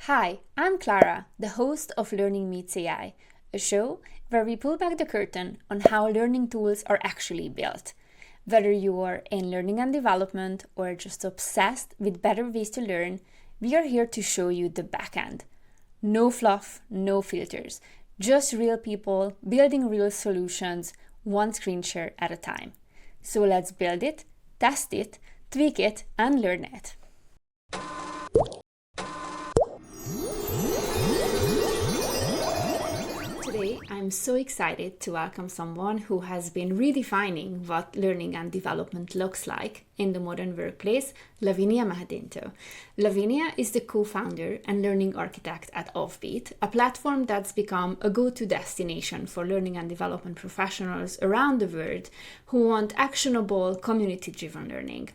Hi, I'm Clara, the host of Learning Meets AI, a show where we pull back the curtain on how learning tools are actually built. Whether you are in learning and development or just obsessed with better ways to learn, we are here to show you the backend. No fluff, no filters, just real people building real solutions, one screen share at a time. So let's build it, test it, tweak it, and learn it. Today, I'm so excited to welcome someone who has been redefining what learning and development looks like in the modern workplace, Lavinia. Lavinia is the co-founder and learning architect at Offbeat, a platform that's become a go-to destination for learning and development professionals around the world who want actionable, community-driven learning.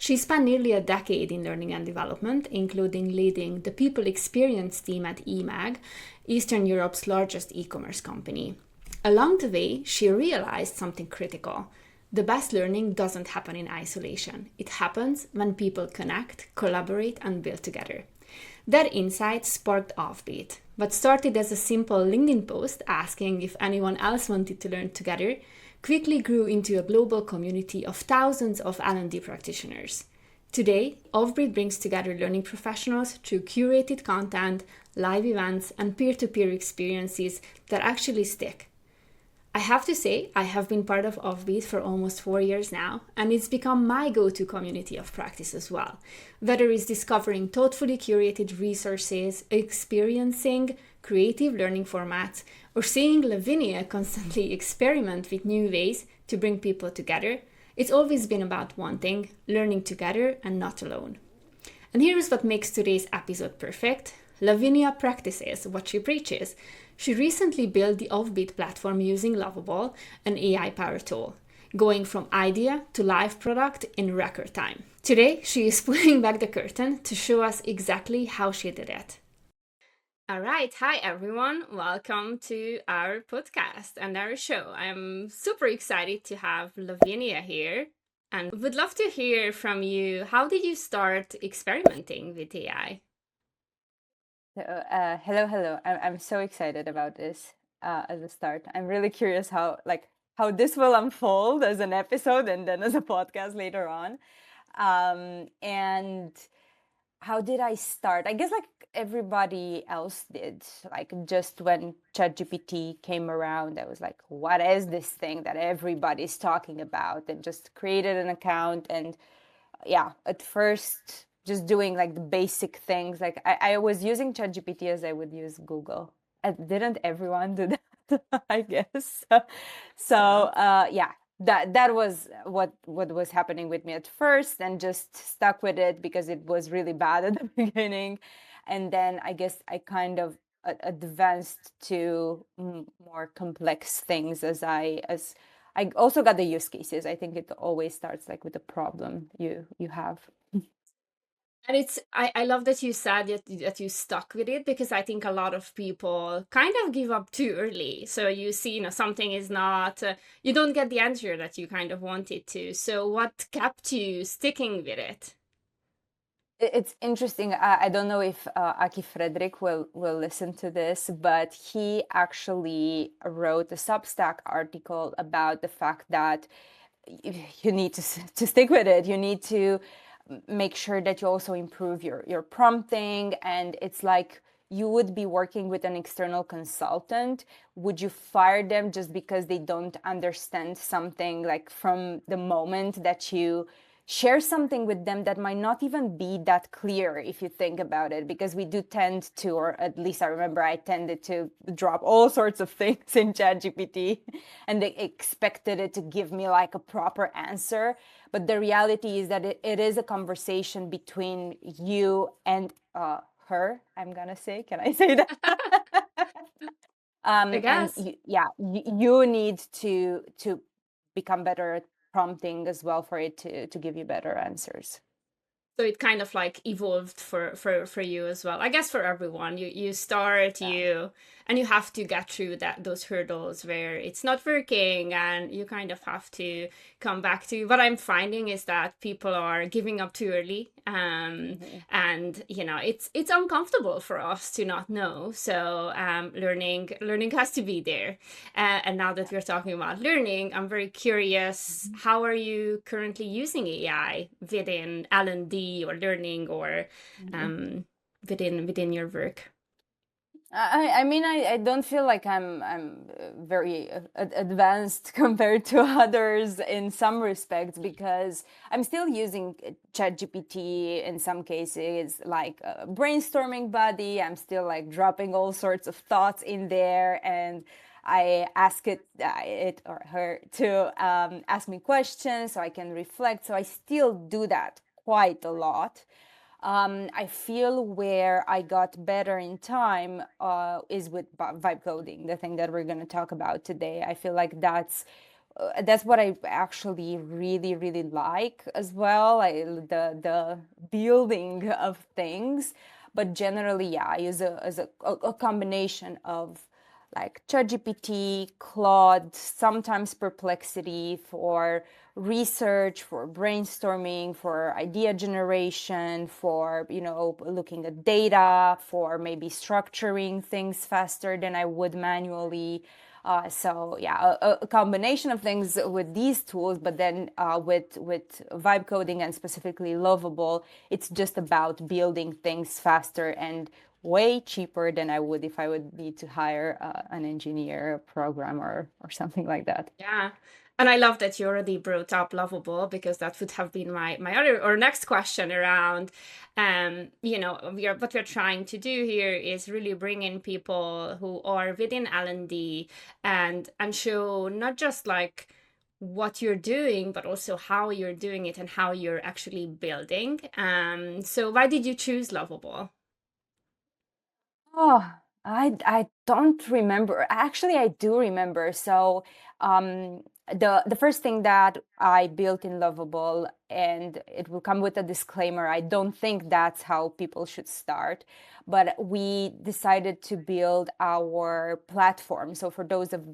She spent nearly a decade in learning and development, including leading the people experience team at eMag, Eastern Europe's largest e-commerce company. Along the way, she realized something critical. The best learning doesn't happen in isolation. It happens when people connect, collaborate, and build together. That insight sparked Offbeat. What started as a simple LinkedIn post asking if anyone else wanted to learn together quickly grew into a global community of thousands of L&D practitioners. Today, Offbeat brings together learning professionals through curated content, live events, and peer-to-peer experiences that actually stick. I have to say, I have been part of Offbeat for almost 4 years now, and it's become my go-to community of practice as well. Whether it's discovering thoughtfully curated resources, experiencing creative learning formats, or seeing Lavinia constantly experiment with new ways to bring people together, it's always been about one thing: learning together and not alone. And here's what makes today's episode perfect. Lavinia practices what she preaches. She recently built the Offbeat platform using Lovable, an AI-powered tool, going from idea to live product in record time. Today, she is pulling back the curtain to show us exactly how she did it. All right. Hi, everyone. Welcome to our podcast and our show. I'm super excited to have Lavinia here and would love to hear from you. How did you start experimenting with AI? Hello. I'm so excited about this as a start. I'm really curious how this will unfold as an episode and then as a podcast later on. And how did I start? I guess like everybody else did. Like just when ChatGPT came around, I was like, what is this thing that everybody's talking about? And just created an account. And yeah, at first just doing like the basic things. Like I was using ChatGPT as I would use Google. And didn't everyone do that? I guess. Yeah, that was what was happening with me at first, and just stuck with it because it was really bad at the beginning. And then I guess I kind of advanced to more complex things as I also got the use cases. I think it always starts like with the problem you have. And I love that you said that you stuck with it, because I think a lot of people kind of give up too early. So you see, something is not, you don't get the answer that you kind of wanted to. So what kept you sticking with it? It's interesting. I don't know if Aki Frederick will listen to this, but he actually wrote a Substack article about the fact that you need to stick with it. You need to make sure that you also improve your prompting. And it's like you would be working with an external consultant. Would you fire them just because they don't understand something, like from the moment that you share something with them that might not even be that clear if you think about it? Because we do tend to, or at least I remember I tended to drop all sorts of things in ChatGPT and they expected it to give me like a proper answer. But the reality is that it is a conversation between you and her, I'm gonna say. Can I say that? I And guess. you need to become better at prompting as well for it to give you better answers. So it kind of like evolved for you as well. I guess for everyone, you start, Yeah. and you have to get through those hurdles where it's not working, and you kind of have to come back to. What I'm finding is that people are giving up too early, And it's uncomfortable for us to not know. So learning has to be there. And now that we're talking about learning, I'm very curious, how are you currently using AI within L&D or learning, or within your work? I mean, I don't feel like I'm very advanced compared to others in some respects, because I'm still using ChatGPT in some cases, like a brainstorming buddy. I'm still like dropping all sorts of thoughts in there, and I ask it or her to ask me questions so I can reflect. So I still do that quite a lot. I feel where I got better in time is with vibe coding, the thing that we're going to talk about today. I feel like that's what I actually really, really like as well. The building of things, but generally, yeah, I use a combination of like ChatGPT, Claude, sometimes Perplexity for research, for brainstorming, for idea generation, for looking at data, for maybe structuring things faster than I would manually. So yeah, a combination of things with these tools, but then with vibe coding and specifically Lovable, it's just about building things faster and way cheaper than I would if I would need to hire an engineer, a programmer, or something like that. Yeah. And I love that you already brought up Lovable, because that would have been my other or next question around, what we're trying to do here is really bring in people who are within L&D and show not just like what you're doing, but also how you're doing it and how you're actually building. So why did you choose Lovable? Oh, I don't remember. Actually, I do remember. So, the first thing that I built in Lovable, and it will come with a disclaimer, I don't think that's how people should start, but we decided to build our platform. So for those of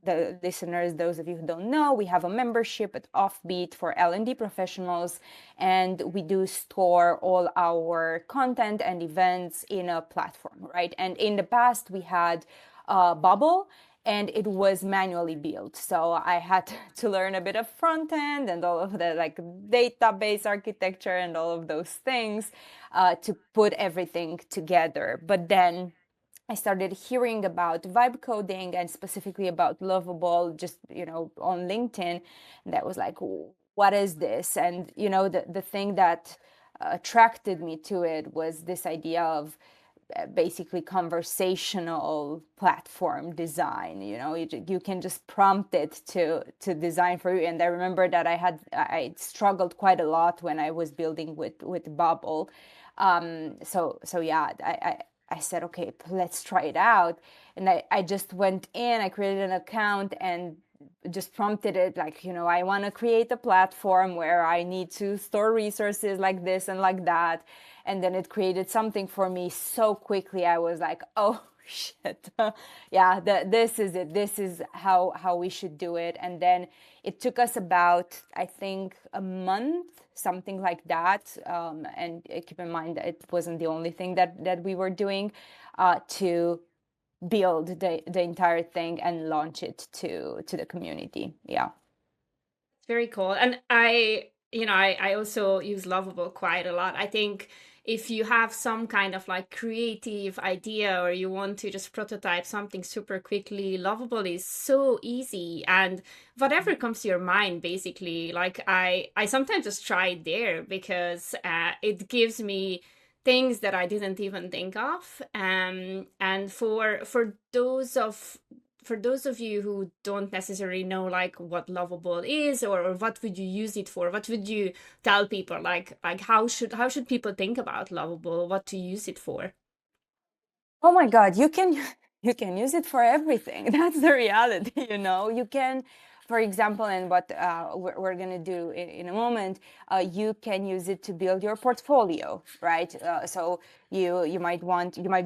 the listeners, those of you who don't know, we have a membership at Offbeat for L&D professionals, and we do store all our content and events in a platform, right? And in the past, we had Bubble, and it was manually built. So I had to learn a bit of front end and all of the like database architecture and all of those things to put everything together. But then I started hearing about vibe coding and specifically about Lovable just, on LinkedIn. And that was like, what is this? And, the thing that attracted me to it was this idea of basically conversational platform design. You can just prompt it to design for you. And I remember that I struggled quite a lot when I was building with Bubble. So yeah, I said, okay, let's try it out. And I just went in, I created an account and just prompted it like, I want to create a platform where I need to store resources like this and like that. And then it created something for me so quickly. I was like, oh shit. Yeah, this is it. This is how we should do it. And then it took us about, I think, a month, something like that. And keep in mind that it wasn't the only thing that we were doing to build the entire thing and launch it to the community. Yeah. Very cool. And I also use Lovable quite a lot. I think if you have some kind of like creative idea or you want to just prototype something super quickly, Lovable is so easy. And whatever comes to your mind, basically, like I sometimes just try it there because it gives me things that I didn't even think of. And for those of you who don't necessarily know like what Lovable is, or what would you use it for, what would you tell people, like how should people think about Lovable, what to use it for? Oh my God, you can you can use it for everything. That's the reality, You can, for example, and what we're going to do in a moment, you can use it to build your portfolio, right? So You might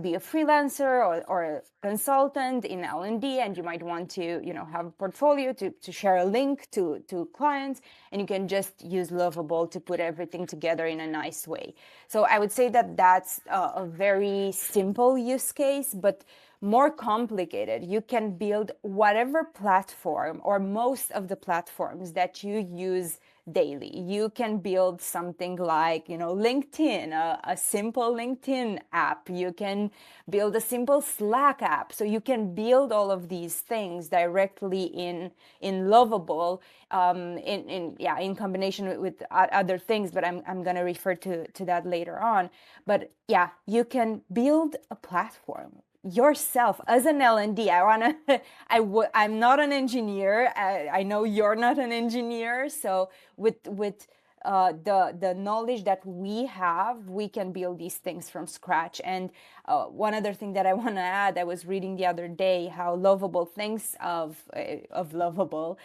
be a freelancer or a consultant in L&D, and you might want to, have a portfolio to share a link to clients, and you can just use Lovable to put everything together in a nice way. So I would say that that's a very simple use case, but more complicated. You can build whatever platform or most of the platforms that you use daily. You can build something like, LinkedIn, a simple LinkedIn app. You can build a simple Slack app. So you can build all of these things directly in Lovable, in combination with other things. But I'm going to refer to that later on. But yeah, you can build a platform yourself as an L&D. I'm not an engineer. I know you're not an engineer. So with the knowledge that we have, we can build these things from scratch. And one other thing that I want to add, I was reading the other day how Lovable thinks of Lovable,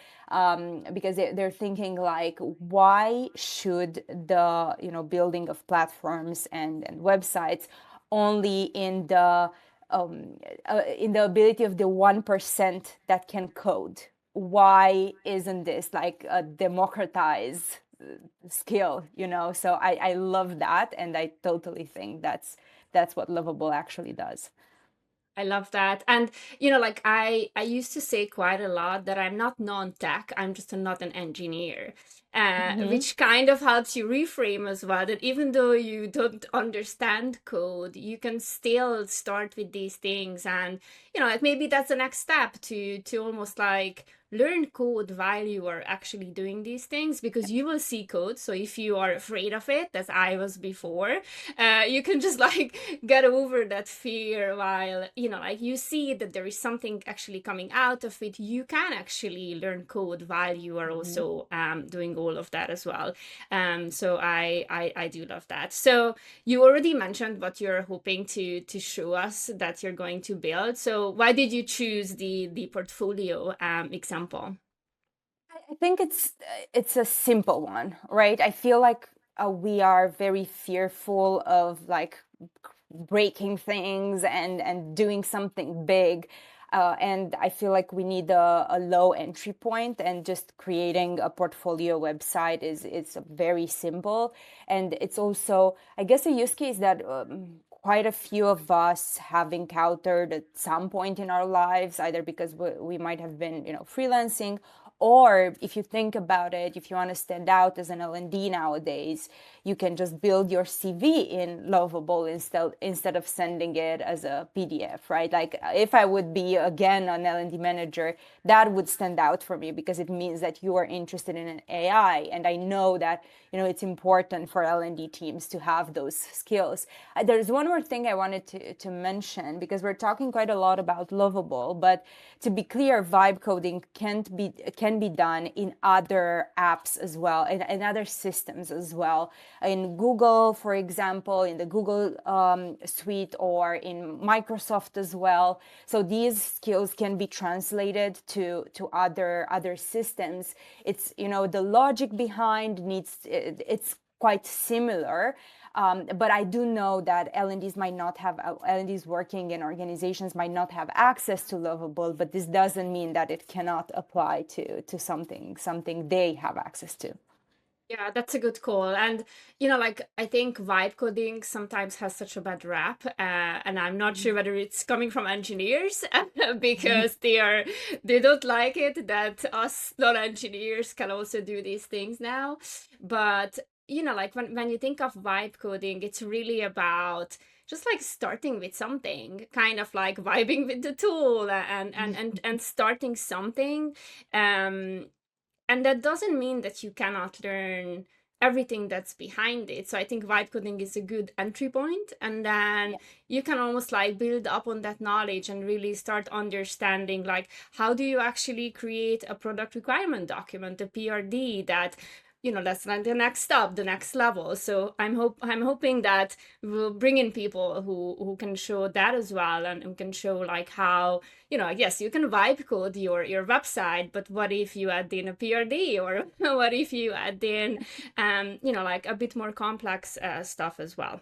because they're thinking like, why should the building of platforms and websites only in the ability of the 1% that can code? Why isn't this like a democratized skill? So I love that, and I totally think that's what Lovable actually does. I love that. And like I used to say quite a lot that I'm not non-tech, I'm just not an engineer. Mm-hmm. Which kind of helps you reframe as well, that even though you don't understand code, you can still start with these things. And like maybe that's the next step to almost like learn code while you are actually doing these things, because you will see code. So if you are afraid of it, as I was before, you can just like get over that fear while like you see that there is something actually coming out of it. You can actually learn code while you are Mm-hmm. also doing all of that as well. So I do love that. So you already mentioned what you're hoping to show us that you're going to build. So why did you choose the portfolio example? I think it's a simple one, right? I feel like we are very fearful of like breaking things and doing something big. And I feel like we need a low entry point, and just creating a portfolio website is very simple. And it's also, I guess, a use case that quite a few of us have encountered at some point in our lives, either because we might have been, freelancing, or if you think about it, if you want to stand out as an L&D nowadays, you can just build your CV in Lovable instead of sending it as a PDF, right? Like if I would be again an L&D manager, that would stand out for me, because it means that you are interested in an AI, and I know that it's important for L&D teams to have those skills. There's one more thing I wanted to mention, because we're talking quite a lot about Lovable, but to be clear, vibe coding can be done in other apps as well, in other systems as well. In Google, for example, in the Google suite, or in Microsoft as well. So these skills can be translated to other systems. It's the logic behind it's quite similar. But I do know that L&Ds working in organizations might not have access to Lovable, but this doesn't mean that it cannot apply to something they have access to. Yeah, that's a good call. And, like I think vibe coding sometimes has such a bad rap. And I'm not sure whether it's coming from engineers because they don't like it that us non-engineers can also do these things now. But, like when you think of vibe coding, it's really about just like starting with something, kind of like vibing with the tool and starting something. Um, and that doesn't mean that you cannot learn everything that's behind it. So I think vibe coding is a good entry point, and then you can almost like build up on that knowledge and really start understanding like how do you actually create a product requirement document, a PRD, that that's like the next step, the next level. So I'm hoping that we'll bring in people who can show that as well, and who can show like how yes, you can vibe code your website, but what if you add in a PRD, or what if you add in like a bit more complex stuff as well.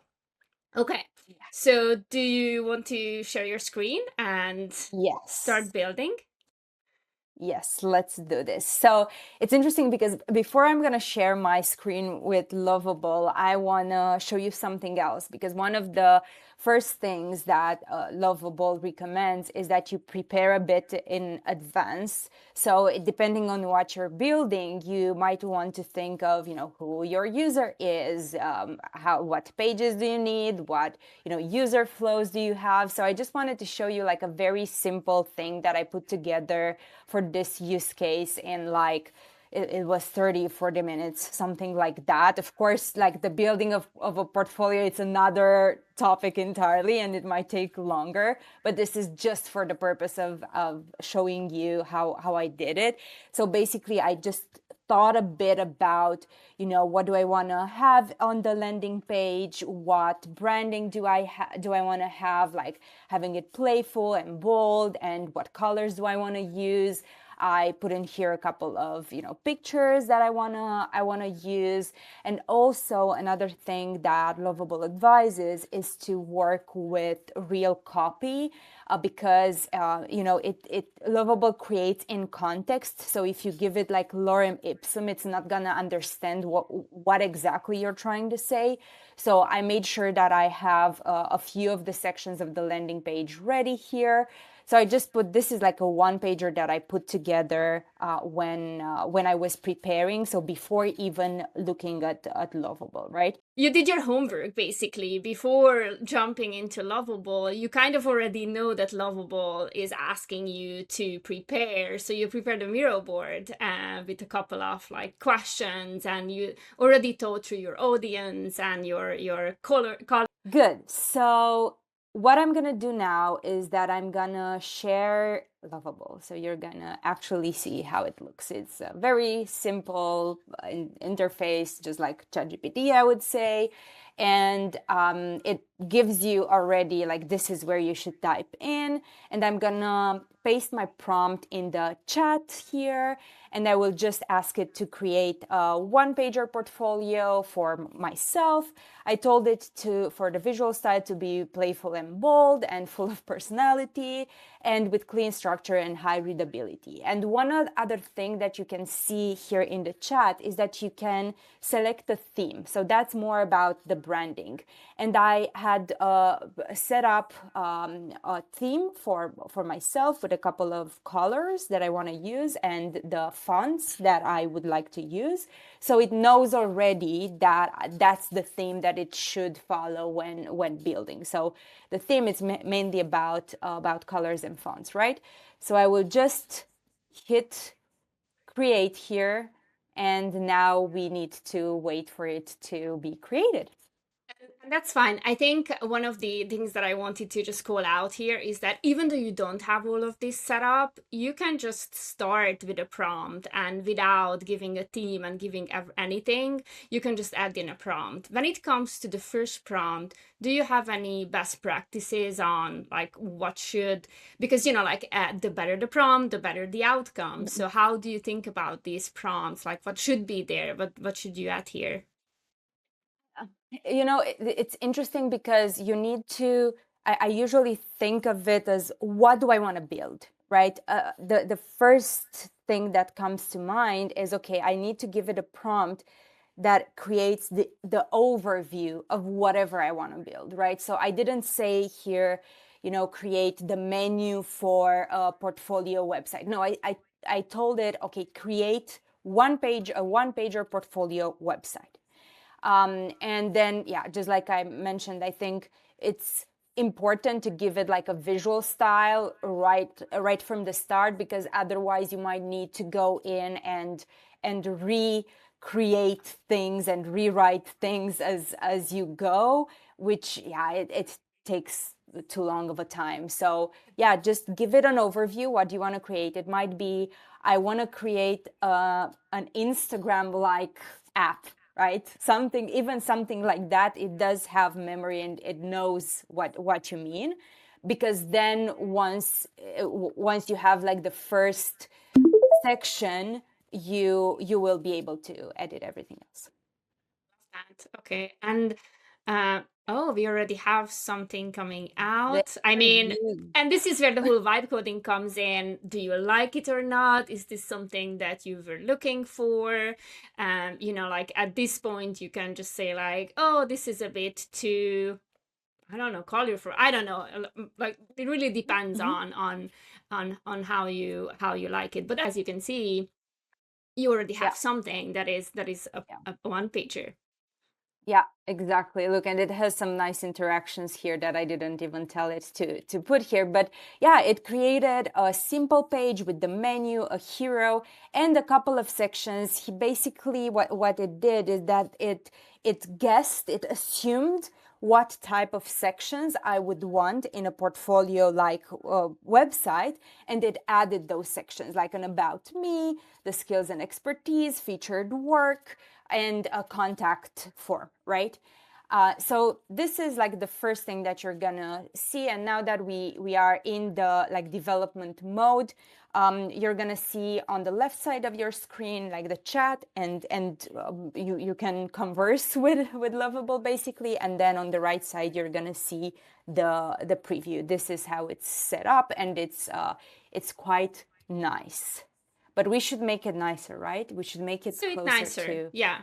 Okay. So do you want to share your screen and Yes. start building? Yes, let's do this. So it's interesting because before I'm going to share my screen with Lovable, I want to show you something else, because one of the first things that Lovable recommends is that you prepare a bit in advance. So depending on what you're building, you might want to think of, who your user is, what pages do you need, what, user flows do you have. So I just wanted to show you like a very simple thing that I put together for this use case in like it was 30-40 minutes, something like that. Of course, like the building of a portfolio, it's another topic entirely and it might take longer, but this is just for the purpose of showing you how I did it. So basically I just thought a bit about, what do I want to have on the landing page, what branding do I want to have, like having it playful and bold, and what colors do I want to use. I put in here a couple of pictures that I wanna use. And also another thing that Lovable advises is to work with real copy, because it Lovable creates in context. So if you give it like lorem ipsum, it's not gonna understand what exactly you're trying to say. So I made sure that I have a few of the sections of the landing page ready here. So I just put, this is like a one pager that I put together when I was preparing. So before even looking at Lovable, right? You did your homework basically before jumping into Lovable. You kind of already know that Lovable is asking you to prepare. So you prepared a Miro board with a couple of like questions, and you already thought through your audience and your color. Good. So what I'm gonna do now is that I'm gonna share Lovable. So you're gonna actually see how it looks. It's a very simple interface, just like ChatGPT, I would say. And it gives you already like, this is where you should type in. And I'm gonna paste my prompt in the chat here, and I will just ask it to create a one-pager portfolio for myself. I told it for the visual style to be playful and bold and full of personality and with clean structure and high readability. And one other thing that you can see here in the chat is that you can select a theme. So that's more about the branding. And I had set up a theme for myself with a couple of colors that I want to use and the fonts that I would like to use. So it knows already that that's the theme that it should follow when building. So the theme is mainly about colors and fonts, right? So I will just hit create here, and now we need to wait for it to be created. And that's fine. I think one of the things that I wanted to just call out here is that even though you don't have all of this set up, you can just start with a prompt, and without giving a theme and giving anything, you can just add in a prompt. When it comes to the first prompt, do you have any best practices on like what should, because like the better the prompt, the better the outcome. So how do you think about these prompts? Like what should be there? What should you add here? It's interesting because you need to, I usually think of it as, what do I want to build, right? The first thing that comes to mind is, okay, I need to give it a prompt that creates the overview of whatever I want to build, right? So I didn't say here, create the menu for a portfolio website. No, I told it, okay, create a one-pager portfolio website. And then, yeah, just like I mentioned, I think it's important to give it like a visual style right from the start, because otherwise you might need to go in and recreate things and rewrite things as you go, which, yeah, it takes too long of a time. So yeah, just give it an overview. What do you want to create? It might be, I want to create an Instagram like app, right? Even something like that. It does have memory and it knows what you mean, because then once you have like the first section, you will be able to edit everything else. Okay. And Oh, we already have something coming Very out. I mean, good. and this is where the whole vibe coding comes in. Do you like it or not? Is this something that you were looking for? Like at this point, you can just say like, oh, this is a bit too, I don't know, colorful. I don't know. Like it really depends Mhm. on how you like it. But as you can see, you already Yeah. have something that is Yeah. a one pager. Yeah, exactly. Look, and it has some nice interactions here that I didn't even tell it to put here. But yeah, it created a simple page with the menu, a hero, and a couple of sections. He basically what it did is that it assumed what type of sections I would want in a portfolio like website, and it added those sections like an about me, the skills and expertise, featured work, and a contact form, right? So this is like the first thing that you're gonna see. And now that we are in the like development mode, you're gonna see on the left side of your screen like the chat, and you can converse with Lovable basically. And then on the right side you're gonna see the preview. This is how it's set up, and it's quite nice. But we should make it nicer, right? We should make it So it's closer nicer, to, yeah.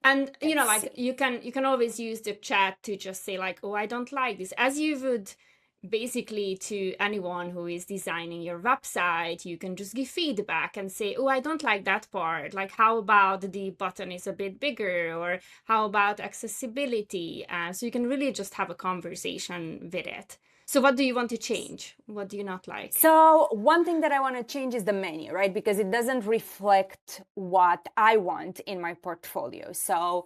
And let's like see. you can always use the chat to just say like, oh, I don't like this, as you would basically to anyone who is designing your website. You can just give feedback and say, oh, I don't like that part, like how about the button is a bit bigger, or how about accessibility. So you can really just have a conversation with it. So what do you want to change? What do you not like? So one thing that I want to change is the menu, right? Because it doesn't reflect what I want in my portfolio. So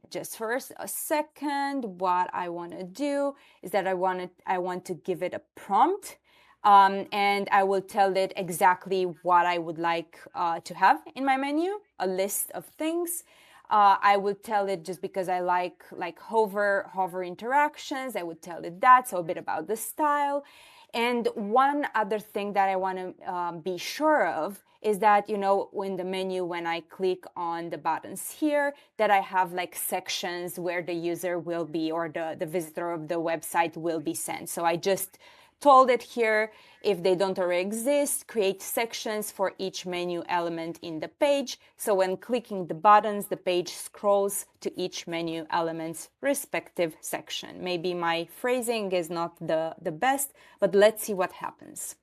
just first a second, what I want to do is that I want to give it a prompt. And I will tell it exactly what I would like to have in my menu, a list of things. I would tell it, just because I like hover interactions, I would tell it that, so a bit about the style. And one other thing that I want to be sure of is that, in the menu, when I click on the buttons here, that I have like sections where the user will be, or the visitor of the website will be sent. So I just told it here, if they don't already exist, create sections for each menu element in the page. So when clicking the buttons, the page scrolls to each menu element's respective section. Maybe my phrasing is not the best, but let's see what happens.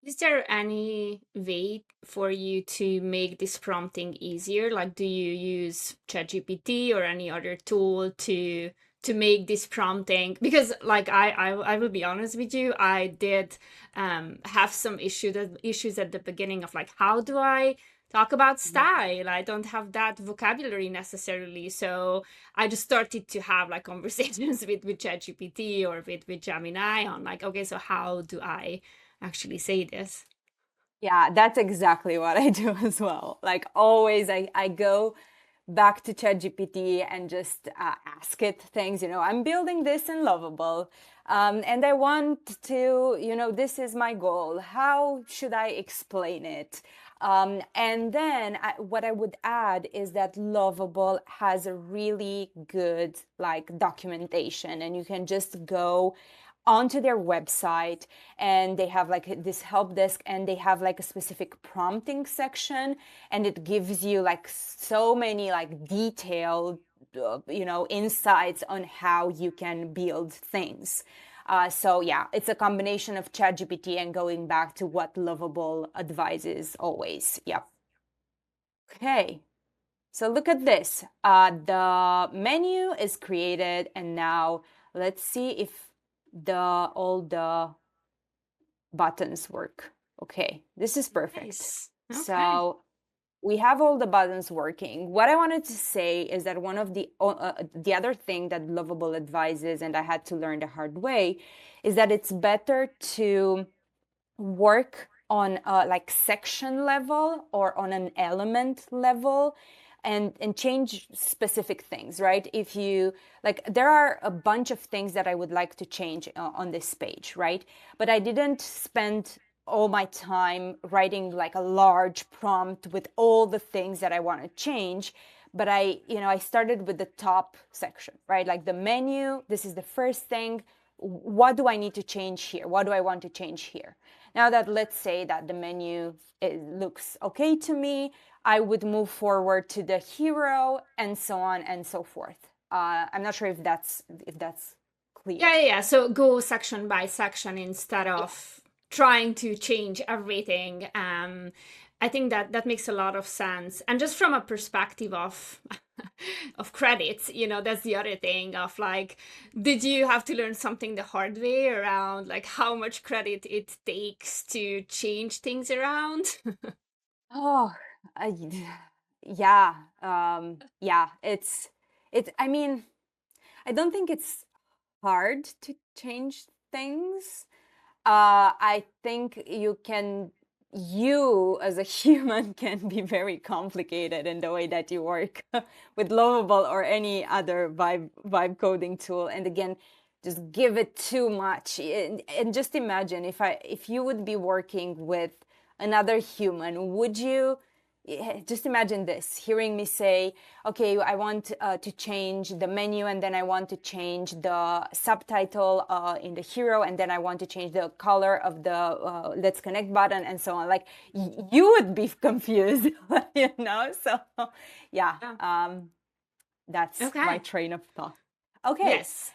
Is there any way for you to make this prompting easier? Like, do you use ChatGPT or any other tool to make this prompting? Because, like, I will be honest with you, I did have some issues at the beginning of like, how do I talk about style? I don't have that vocabulary necessarily, so I just started to have like conversations with ChatGPT or with Gemini on like, okay, so how do I actually say this? Yeah, that's exactly what I do as well. Like always, I go back to ChatGPT and just ask it things. I'm building this in Lovable, and I want to, this is my goal. How should I explain it? And then what I would add is that Lovable has a really good like documentation, and you can just go onto their website, and they have like this help desk, and they have like a specific prompting section, and it gives you like so many like detailed insights on how you can build things. So yeah, it's a combination of ChatGPT and going back to what Lovable advises always. Yep. Okay, so look at this. The menu is created, and now let's see if all the buttons work. Okay, this is perfect. Nice. Okay. So we have all the buttons working. What I wanted to say is that one of the other thing that Lovable advises, and I had to learn the hard way, is that it's better to work on a like section level or on an element level, and change specific things, right? If you like, there are a bunch of things that I would like to change on this page, right? But I didn't spend all my time writing like a large prompt with all the things that I want to change. but I started with the top section, right? Like the menu, this is the first thing. What do I need to change here? What do I want to change here? Now that, let's say that the menu, it looks okay to me, I would move forward to the hero and so on and so forth. I'm not sure if that's clear. Yeah. So go section by section instead of trying to change everything. I think that makes a lot of sense. And just from a perspective of of credits, that's the other thing of like, did you have to learn something the hard way around like how much credit it takes to change things around? Oh, I, yeah, yeah. I mean, I don't think it's hard to change things. I think you as a human can be very complicated in the way that you work with Lovable or any other vibe coding tool. And again, just give it too much. And just imagine if you would be working with another human, would you? Just imagine this, hearing me say, okay, I want to change the menu, and then I want to change the subtitle in the hero, and then I want to change the color of the Let's Connect button, and so on. Like, you would be confused, So, yeah, that's my train of thought. Okay. Yes.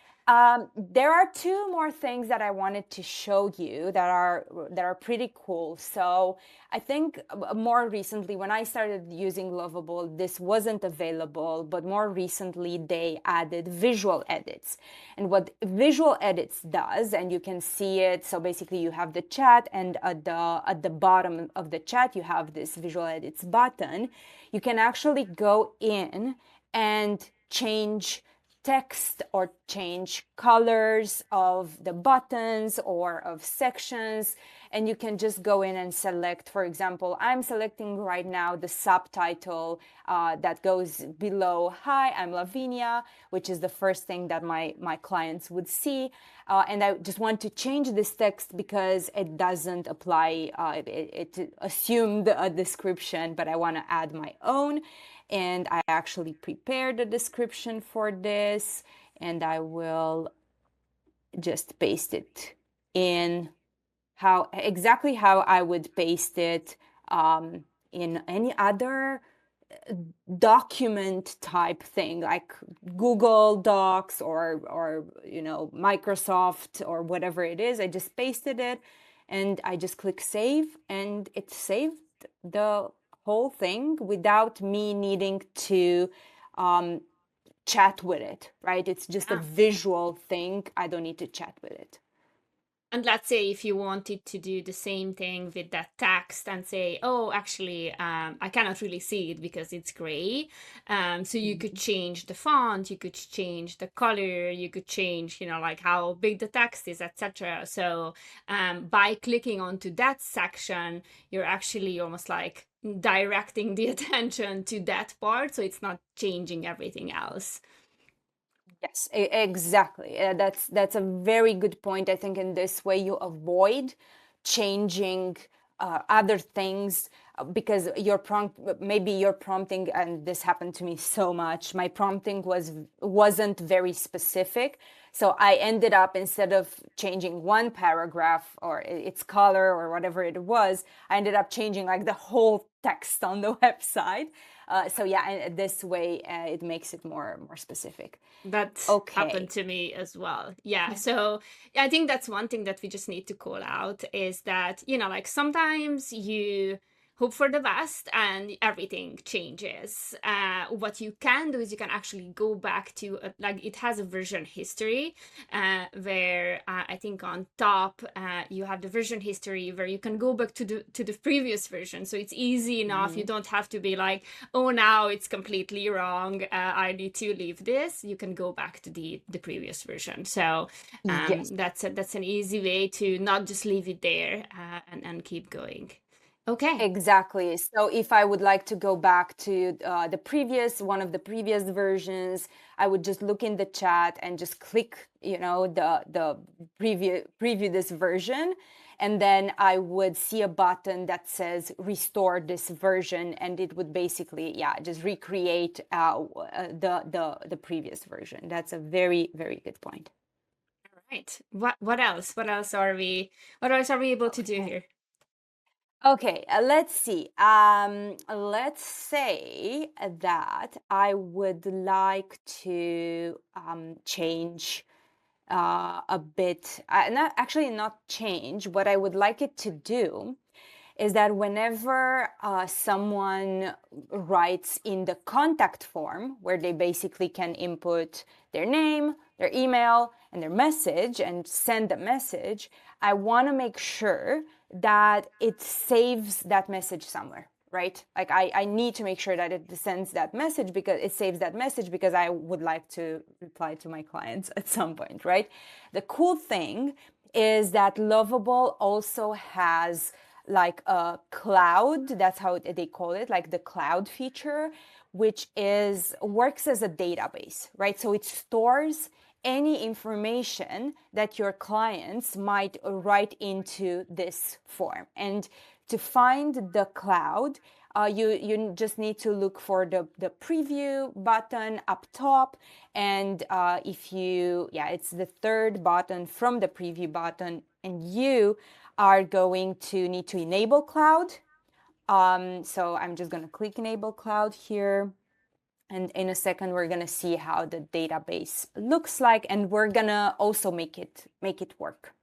There are two more things that I wanted to show you that are pretty cool. So I think more recently, when I started using Lovable, this wasn't available, but more recently they added visual edits. And what visual edits does, and you can see it, so basically you have the chat, and at the bottom of the chat you have this visual edits button. You can actually go in and change text or change colors of the buttons or of sections, and you can just go in and select. For example, I'm selecting right now the subtitle that goes below, "Hi, I'm Lavinia," which is the first thing that my clients would see, and I just want to change this text because it doesn't apply, it assumed a description, but I want to add my own. And I actually prepared a description for this, and I will just paste it in exactly how I would paste it in any other document type thing, like Google Docs or Microsoft or whatever it is. I just pasted it, and I just click save, and it saved the whole thing without me needing to chat with it, right? It's just a visual thing. I don't need to chat with it. And let's say if you wanted to do the same thing with that text and say, oh, actually, I cannot really see it because it's gray. So you could change the font, you could change the color, you could change, like how big the text is, etc. So by clicking onto that section, you're actually almost like directing the attention to that part. So it's not changing everything else. Yes, exactly. That's a very good point. I think in this way you avoid changing other things because maybe your prompting, and this happened to me so much. My prompting wasn't very specific, so I ended up, instead of changing one paragraph or its color or whatever it was, I ended up changing like the whole text on the website. So yeah, and this way it makes it more specific. That happened to me as well. Yeah. So I think that's one thing that we just need to call out is that, like sometimes you hope for the best and everything changes. What you can do is you can actually go back to, like, it has a version history where I think on top you have the version history where you can go back to the previous version. So it's easy enough. You don't have to be like, oh, now it's completely wrong. I need to leave this. You can go back to the previous version. So Yes. that's an easy way to not just leave it there and keep going. Okay. Exactly. So if I would like to go back to one of the previous versions, I would just look in the chat and just click, the previous version, and then I would see a button that says restore this version, and it would basically, yeah, just recreate the previous version. That's a very, very good point. Right. What else? What else are we able to do here? Okay, let's see. Let's say that I would like to change a bit, not change. What I would like it to do is that whenever someone writes in the contact form, where they basically can input their name, their email, and their message and send the message, I want to make sure that it saves that message somewhere, right? Like I need to make sure that it sends that message, because it saves that message, because I would like to reply to my clients at some point, right? The cool thing is that Lovable also has like a cloud, that's how they call it, like the cloud feature, which works as a database, right? So it stores any information that your clients might write into this form. And to find the cloud, you just need to look for the preview button up top, and it's the third button from the preview button, and you are going to need to enable cloud. So I'm just going to click enable cloud here. And in a second, we're going to see how the database looks like, and we're going to also make it work.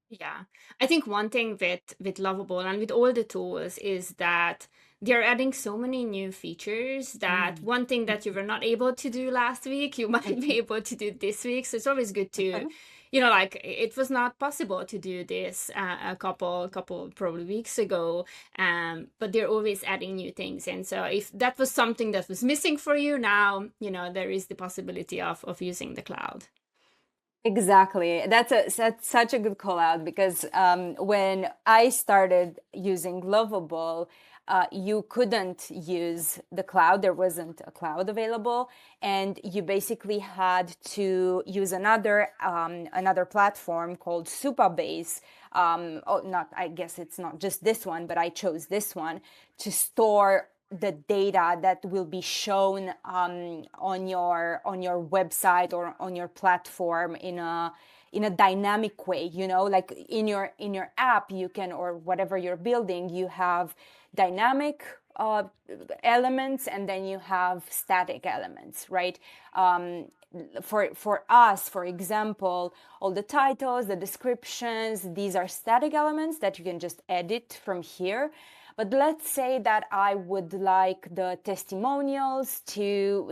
Yeah. I think one thing with Lovable and with all the tools is that they're adding so many new features that one thing that you were not able to do last week, you might be able to do this week. So it's always good to, like it was not possible to do this a couple probably weeks ago, but they're always adding new things. And so if that was something that was missing for you now, there is the possibility of using the cloud. Exactly. That's such a good call out, because when I started using Lovable, you couldn't use the cloud. There wasn't a cloud available, and you basically had to use another platform called Supabase. I guess it's not just this one, but I chose this one to store the data that will be shown on your website or on your platform in a dynamic way. Like in your app, you can, or whatever you're building, you have dynamic elements, and then you have static elements, right? For us, for example, all the titles, the descriptions, these are static elements that you can just edit from here. But let's say that I would like the testimonials to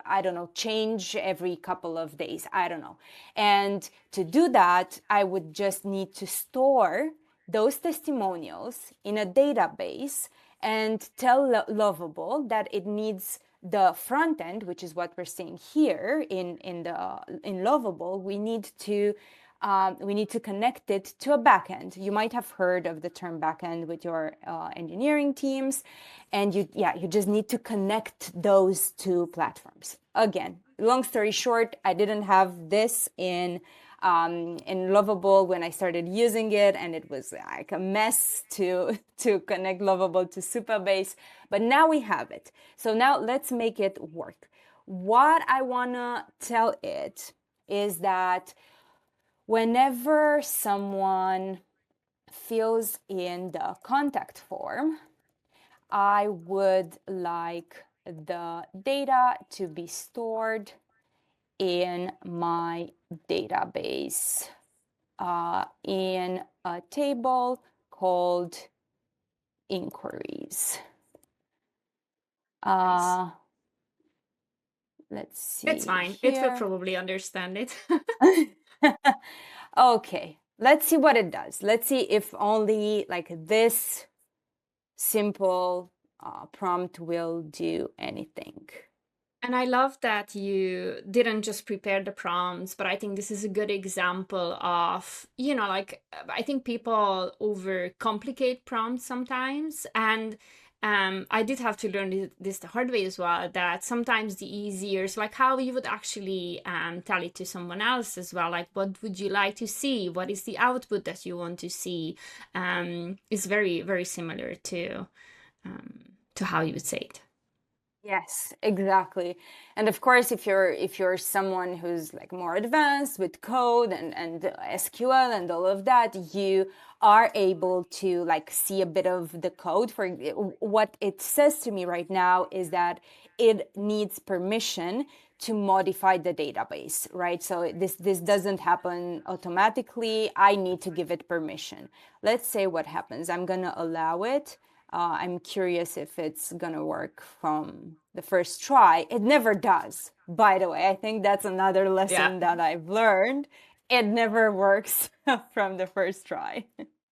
I don't know, change every couple of days. I don't know. And to do that, I would just need to store those testimonials in a database and tell Lovable that it needs the front end, which is what we're seeing here in Lovable. We need to connect it to a backend. You might have heard of the term backend with your engineering teams, and you just need to connect those two platforms. Again, long story short, I didn't have this in Lovable when I started using it, and it was like a mess to connect Lovable to Supabase, but now we have it. So now let's make it work. What I want to tell it is that whenever someone fills in the contact form, I would like the data to be stored in my database in a table called inquiries. Nice. Let's see. It's fine. Here. It will probably understand it. Okay, let's see what it does. Let's see if only like this simple prompt will do anything. And I love that you didn't just prepare the prompts, but I think this is a good example of, I think people overcomplicate prompts sometimes. And I did have to learn this the hard way as well, that sometimes the easier, so like how you would actually tell it to someone else as well, like what would you like to see? What is the output that you want to see? Is very, very similar to how you would say it. Yes, exactly. And of course, if you're someone who's like more advanced with code and SQL and all of that, you are able to like see a bit of the code. For what it says to me right now is that it needs permission to modify the database, right? So this doesn't happen automatically. I need to give it permission. Let's say what happens. I'm gonna allow it. I'm curious if it's gonna work from the first try. It never does, by the way. I think that's another lesson that I've learned. It never works from the first try.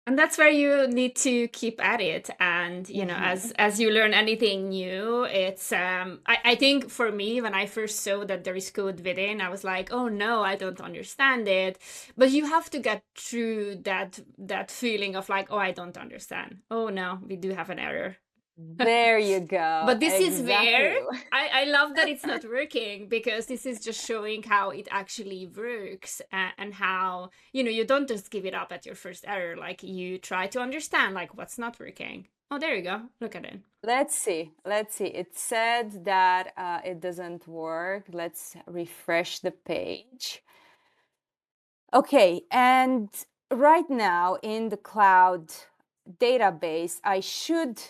And that's where you need to keep at it. And, you know, Mhm. as you learn anything new, it's I think for me, when I first saw that there is code within, I was like, oh no, I don't understand it. But you have to get through that feeling of like, oh, I don't understand. Oh no, we do have an error. There you go. But this is where Exactly. I love that it's not working, because this is just showing how it actually works, and how, you know, you don't just give it up at your first error. Like you try to understand like what's not working. Oh, there you go. Look at it. Let's see. Let's see. It said that it doesn't work. Let's refresh the page. Okay, and right now in the cloud database, I should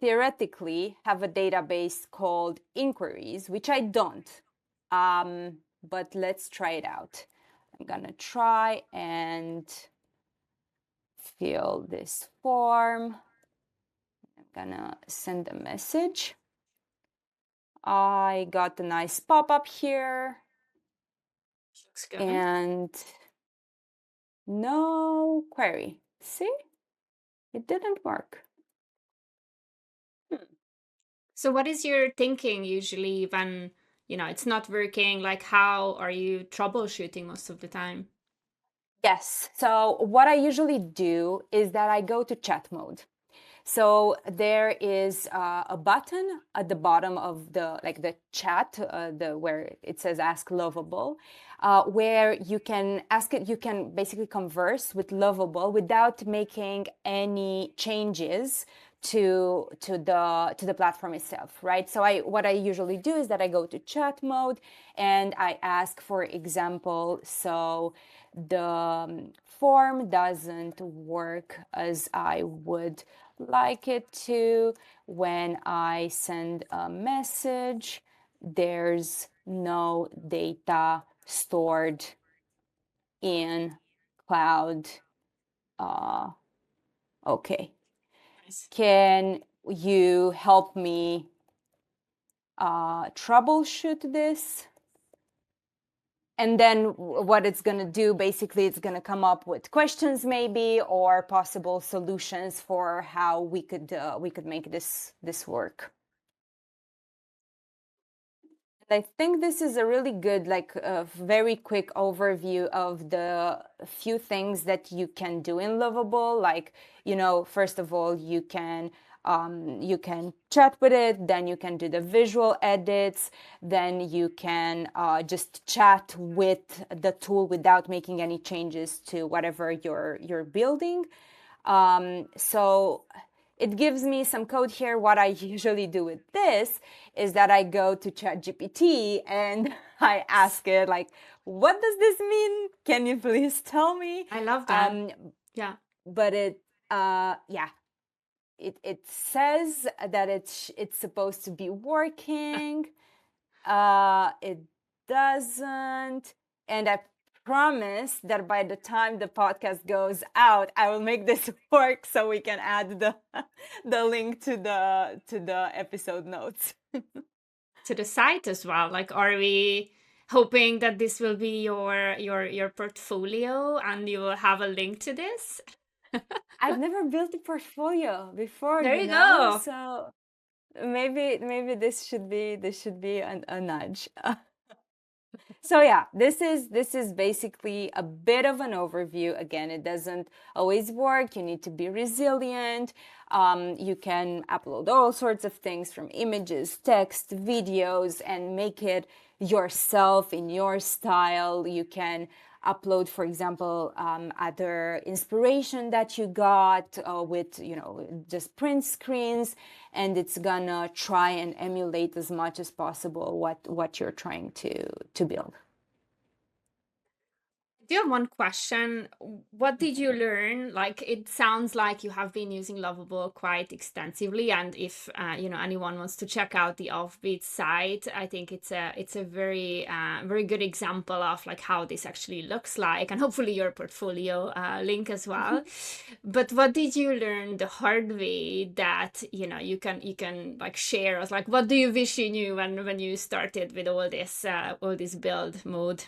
theoretically have a database called inquiries, which I don't. But let's try it out. I'm gonna try and fill this form. I'm gonna send a message. I got a nice pop-up here Looks good. and no query. See? It didn't work. So what is your thinking usually when, you know, it's not working? Like how are you troubleshooting most of the time? Yes. So what I usually do is that I go to chat mode. So there is a button at the bottom of the chat, the where it says Ask Lovable, where you can ask it. You can basically converse with Lovable without making any changes to the platform itself, right? So what I usually do is that I go to chat mode and I ask, for example, so the form doesn't work as I would like it to. When I send a message, there's no data stored in cloud. Okay. Nice. Can you help me troubleshoot this? And then what it's going to do, basically, it's going to come up with questions maybe, or possible solutions for how we could make this work. I think this is a really good, like, very quick overview of the few things that you can do in Lovable. Like, you know, first of all, you can chat with it, then you can do the visual edits, then you can just chat with the tool without making any changes to whatever you're building. So it gives me some code here. What I usually do with this is that I go to ChatGPT and I ask it, like, what does this mean? Can you please tell me? I love that. Yeah. But yeah, it says that it's supposed to be working. It doesn't, and I promise that by the time the podcast goes out, I will make this work so we can add the link to the episode notes. To the site as well. Like, are we hoping that this will be your portfolio and you will have a link to this? I've never built a portfolio before, There you go. so maybe this should be a nudge. So yeah, this is basically a bit of an overview. Again, it doesn't always work. You need to be resilient. You can upload all sorts of things from images, text, videos, and make it yourself in your style. You can upload, for example, other inspiration that you got with, just print screens, and it's gonna try and emulate as much as possible what you're trying to build. Do you have one question? What did you learn? Like, it sounds like you have been using Lovable quite extensively, and if anyone wants to check out the Offbeat site, I think it's a very very good example of like how this actually looks like, and hopefully your portfolio link as well. But what did you learn the hard way that you can like share us? Like, what do you wish you knew when you started with all this build mode?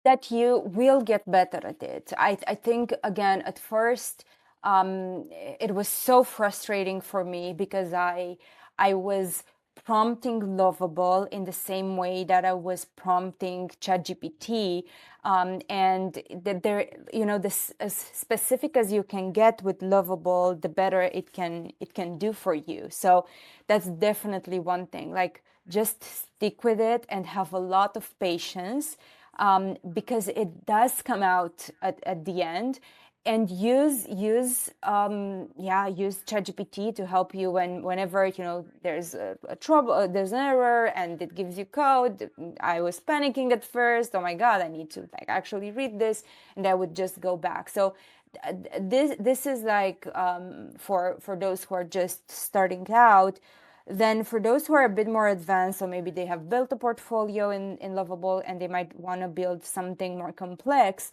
That you will get better at it. I think, again, at first, it was so frustrating for me because I was prompting Lovable in the same way that I was prompting ChatGPT, and that there, this as specific as you can get with Lovable, the better it can do for you. So that's definitely one thing. Like, just stick with it and have a lot of patience, because it does come out at the end. And use ChatGPT to help you whenever there's a trouble, there's an error, and it gives you code. I was panicking at first. Oh my God, I need to like actually read this, and I would just go back. So this is like, for those who are just starting out. Then for those who are a bit more advanced, so maybe they have built a portfolio in Lovable and they might want to build something more complex.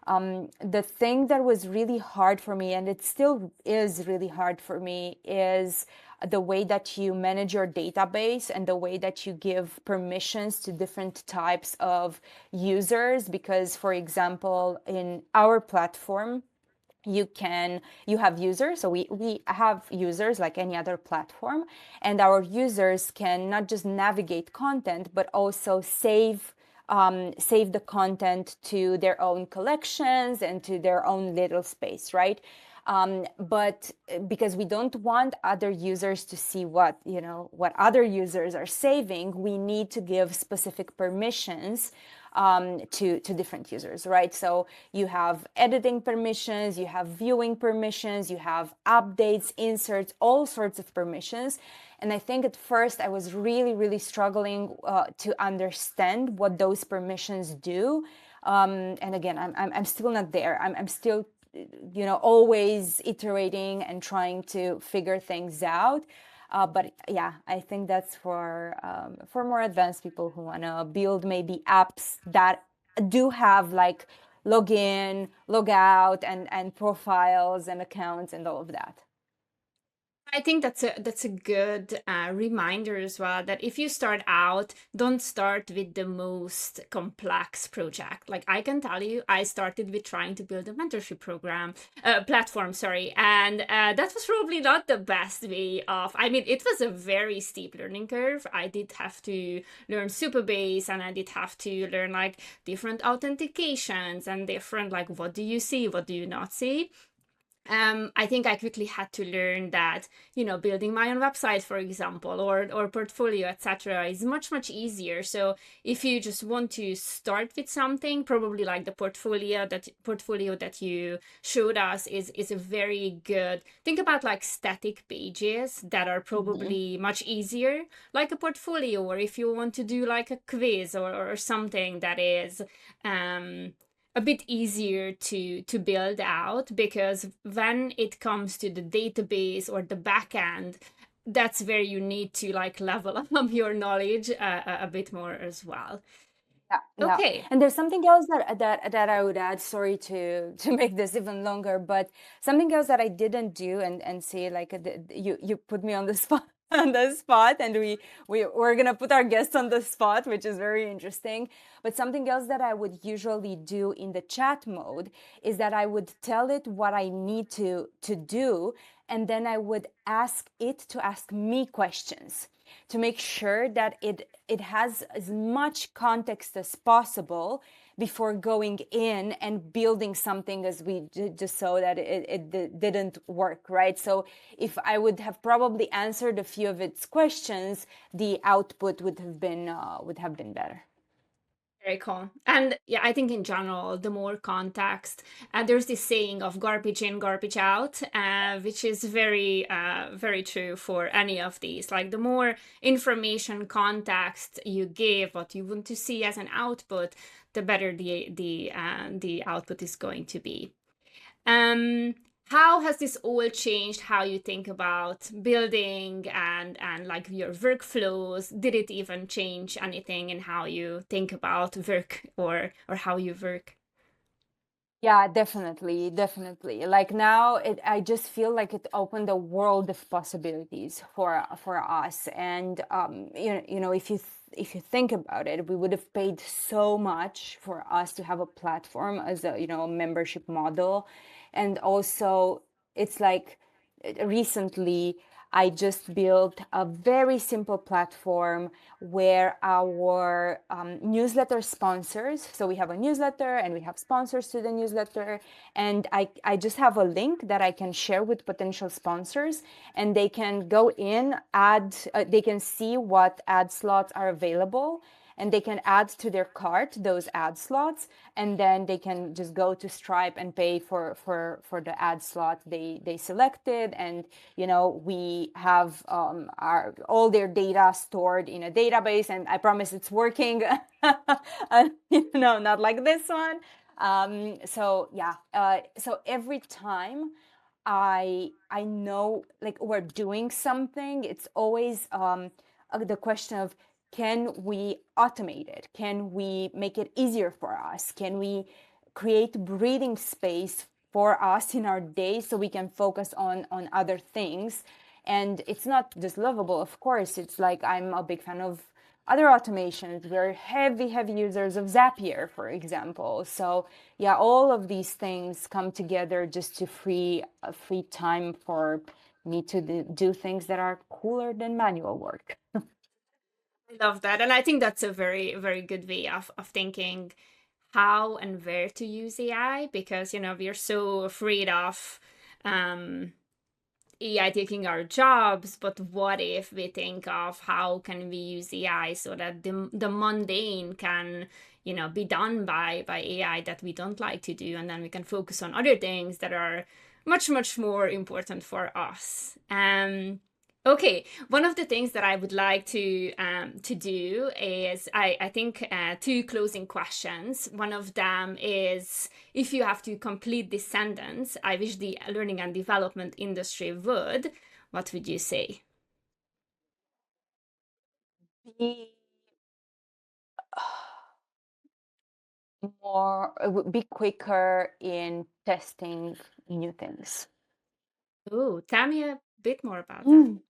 The thing that was really hard for me, and it still is really hard for me, is the way that you manage your database and the way that you give permissions to different types of users. Because, for example, in our platform, you have users, so we have users like any other platform, and our users can not just navigate content but also save the content to their own collections and to their own little space, right? But because we don't want other users to see what other users are saving, we need to give specific permissions to different users, right? So you have editing permissions, you have viewing permissions, you have updates, inserts, all sorts of permissions. And I think at first I was really, really struggling to understand what those permissions do. And again, I'm still not there. I'm still always iterating and trying to figure things out. But yeah, I think that's for more advanced people who want to build maybe apps that do have like login, log out, and profiles and accounts and all of that. I think that's a good reminder as well, that if you start out, don't start with the most complex project. Like, I can tell you, I started with trying to build a mentorship program platform, sorry, and that was probably not the best way of. I mean, it was a very steep learning curve. I did have to learn Superbase, and I did have to learn like different authentications and different like what do you see, what do you not see. I think I quickly had to learn that, building my own website, for example, or portfolio, etc., is much, much easier. So if you just want to start with something, probably like the portfolio that you showed us is a very good. Think about like static pages that are Mhm. probably much easier, like a portfolio, or if you want to do like a quiz or something that is a bit easier to build out, because when it comes to the database or the backend, that's where you need to like level up your knowledge a bit more as well. Yeah, yeah. Okay. And there's something else that I would add. Sorry to make this even longer, but something else that I didn't do and say like you put me on the spot. on the spot, and we're gonna put our guests on the spot, which is very interesting. But something else that I would usually do in the chat mode is that I would tell it what I need to do, and then I would ask it to ask me questions to make sure that it has as much context as possible before going in and building something, as we just saw that it didn't work, right? So if I would have probably answered a few of its questions, the output would have been better. Very cool. And yeah, I think in general, the more context, there's this saying of garbage in, garbage out, which is very true for any of these. Like the more information context you give, what you want to see as an output, the better the output is going to be. How has this all changed how you think about building and like your workflows? Did it even change anything in how you think about work or how you work? Yeah, definitely. Like now, I just feel like it opened a world of possibilities for us. And you know, if you think about it, we would have paid so much for us to have a platform as a, you know, membership model, and also it's like recently I just built a very simple platform where our newsletter sponsors, so we have a newsletter and we have sponsors to the newsletter, and I just have a link that I can share with potential sponsors, and they can go in, they can see what ad slots are available, and they can add to their cart those ad slots, and then they can just go to Stripe and pay for the ad slot they selected. And you know, we have our all their data stored in a database, and I promise it's working. You know, not like this one. So yeah, so every time I know like we're doing something, it's always the question of, can we automate it? Can we make it easier for us? Can we create breathing space for us in our day so we can focus on other things? And it's not just Lovable, of course. It's like I'm a big fan of other automations. We're heavy users of Zapier, for example. So yeah, all of these things come together just to free time for me to do things that are cooler than manual work. I love that. And I think that's a very good way of thinking how and where to use AI, because, you know, we're so afraid of AI taking our jobs, but what if we think of how can we use AI so that the mundane can, you know, be done by AI that we don't like to do, and then we can focus on other things that are much more important for us. Okay, one of the things that I would like to do is I think two closing questions. One of them is, if you have to complete this sentence, I wish the learning and development industry would, what would you say? Be more, be quicker in testing new things. Oh, tell me a bit more about that. Mm.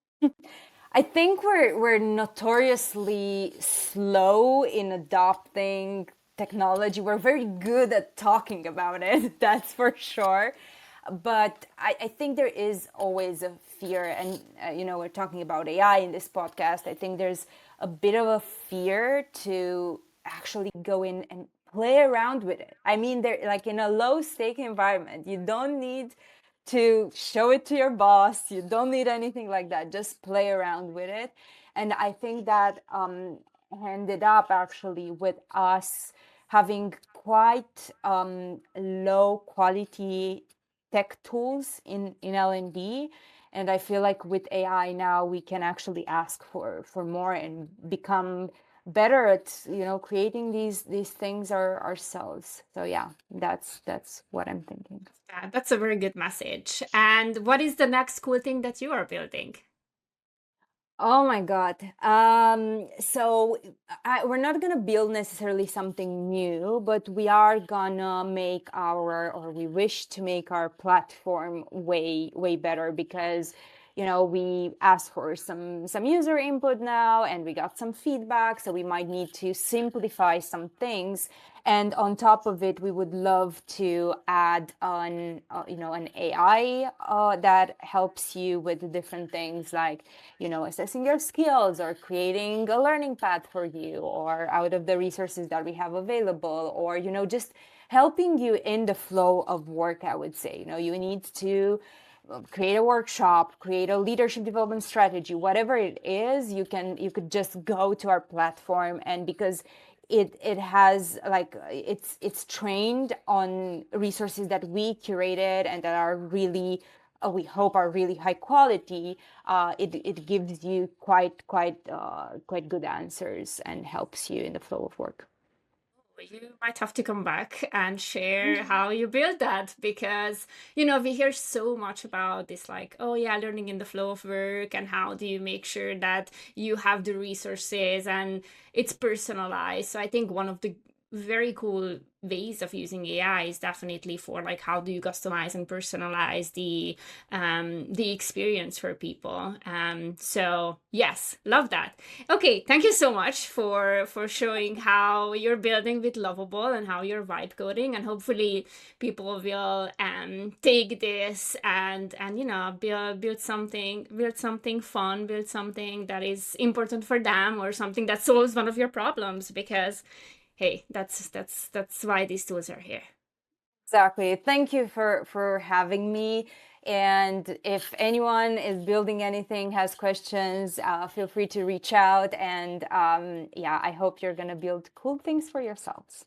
I think we're notoriously slow in adopting technology. We're very good at talking about it, that's for sure. But I think there is always a fear, and you know, we're talking about AI in this podcast. I think there's a bit of a fear to actually go in and play around with it. I mean, they're like in a low stake environment. You don't need to show it to your boss. You don't need anything like that. Just play around with it. And I think that ended up actually with us having quite low quality tech tools in L&D. And I feel like with AI now we can actually ask for more and become better at, you know, creating these things ourselves. So yeah, that's what I'm thinking. That's a very good message. And what is the next cool thing that you are building? Oh my God. So we're not gonna build necessarily something new, but we are gonna make our, or we wish to make our platform way better, because we asked for some user input now, and we got some feedback, so we might need to simplify some things. And on top of it, we would love to add an AI that helps you with different things like, assessing your skills or creating a learning path for you, or out of the resources that we have available, or, just helping you in the flow of work, I would say. You need to create a workshop, create a leadership development strategy, whatever it is, you could just go to our platform. And because it has like it's trained on resources that we curated and that are really we hope are really high quality, it gives you quite good answers and helps you in the flow of work. You might have to come back and share how you build that, because we hear so much about this, like, oh yeah, learning in the flow of work, and how do you make sure that you have the resources and it's personalized. So I think one of the very cool ways of using AI is definitely for like, how do you customize and personalize the experience for people. So yes, love that. Okay, thank you so much for showing how you're building with Lovable and how you're vibe coding, and hopefully people will take this and build something fun, build something that is important for them, or something that solves one of your problems, because hey, that's why these tools are here. Exactly. Thank you for having me. And if anyone is building anything, has questions, feel free to reach out. And yeah, I hope you're going to build cool things for yourselves.